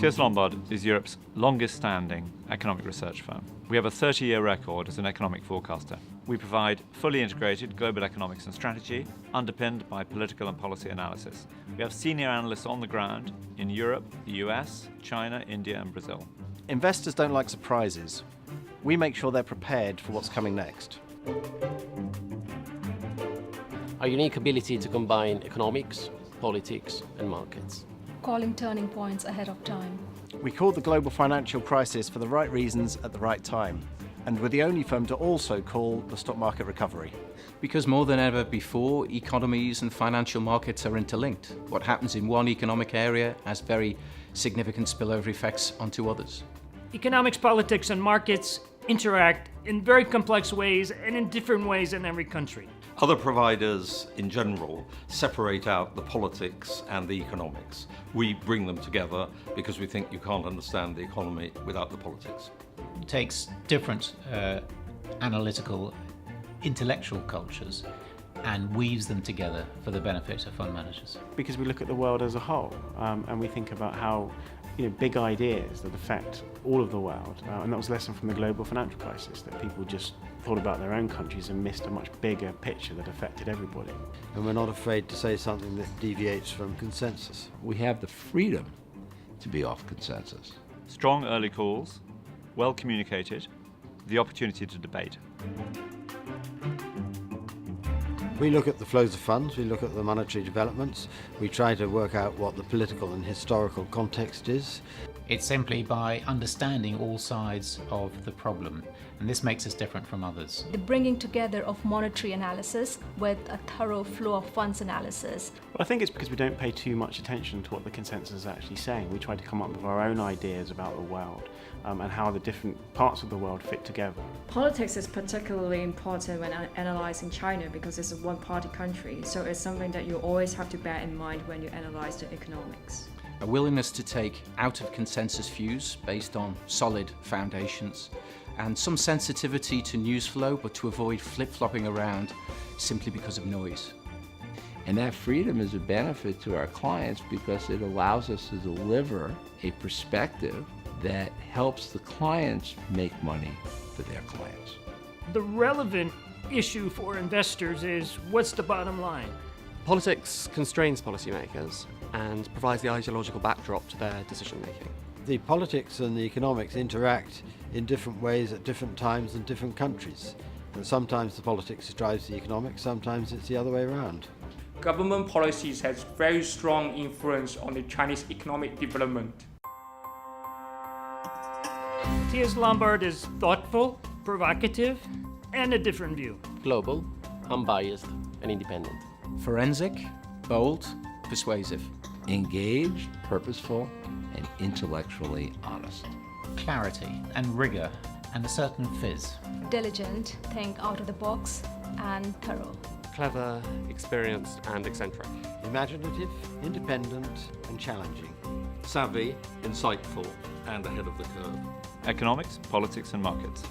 TS Lombard is Europe's longest-standing economic research firm. We have a 30-year record as an economic forecaster. We provide fully integrated global economics and strategy, underpinned by political and policy analysis. We have senior analysts on the ground in Europe, the US, China, India, and Brazil. Investors don't like surprises. We make sure they're prepared for what's coming next. Our unique ability to combine economics, politics, and markets. Calling turning points ahead of time. We called the global financial crisis for the right reasons at the right time. And we're the only firm to also call the stock market recovery. Because more than ever before, economies and financial markets are interlinked. What happens in one economic area has very significant spillover effects onto others. Economics, politics, and markets interact in very complex ways and in different ways in every country. Other providers, in general, separate out the politics and the economics. We bring them together because we think you can't understand the economy without the politics. It takes different analytical, intellectual cultures and weaves them together for the benefit of fund managers. Because we look at the world as a whole and we think about how big ideas that affect all of the world. And that was a lesson from the global financial crisis, that people just thought about their own countries and missed a much bigger picture that affected everybody. And we're not afraid to say something that deviates from consensus. We have the freedom to be off consensus. Strong early calls, well communicated, the opportunity to debate. We look at the flows of funds, we look at the monetary developments, we try to work out what the political and historical context is. It's simply by understanding all sides of the problem, and this makes us different from others. The bringing together of monetary analysis with a thorough flow of funds analysis. Well, I think it's because we don't pay too much attention to what the consensus is actually saying. We try to come up with our own ideas about the world and how the different parts of the world fit together. Politics is particularly important when analysing China because it's a one-party country, so it's something that you always have to bear in mind when you analyse the economics. A willingness to take out of consensus views based on solid foundations, and some sensitivity to news flow, but to avoid flip-flopping around simply because of noise. And that freedom is a benefit to our clients because it allows us to deliver a perspective that helps the clients make money for their clients. The relevant issue for investors is, what's the bottom line? Politics constrains policymakers and provides the ideological backdrop to their decision-making. The politics and the economics interact in different ways at different times in different countries. And sometimes the politics drives the economics, sometimes it's the other way around. Government policies has very strong influence on the Chinese economic development. TS Lombard is thoughtful, provocative, and a different view. Global, unbiased, and independent. Forensic, bold, persuasive. Engaged, purposeful, and intellectually honest. Clarity and rigor and a certain fizz. Diligent, think out of the box, and thorough. Clever, experienced, and eccentric. Imaginative, independent, and challenging. Savvy, insightful, and ahead of the curve. Economics, politics, and markets.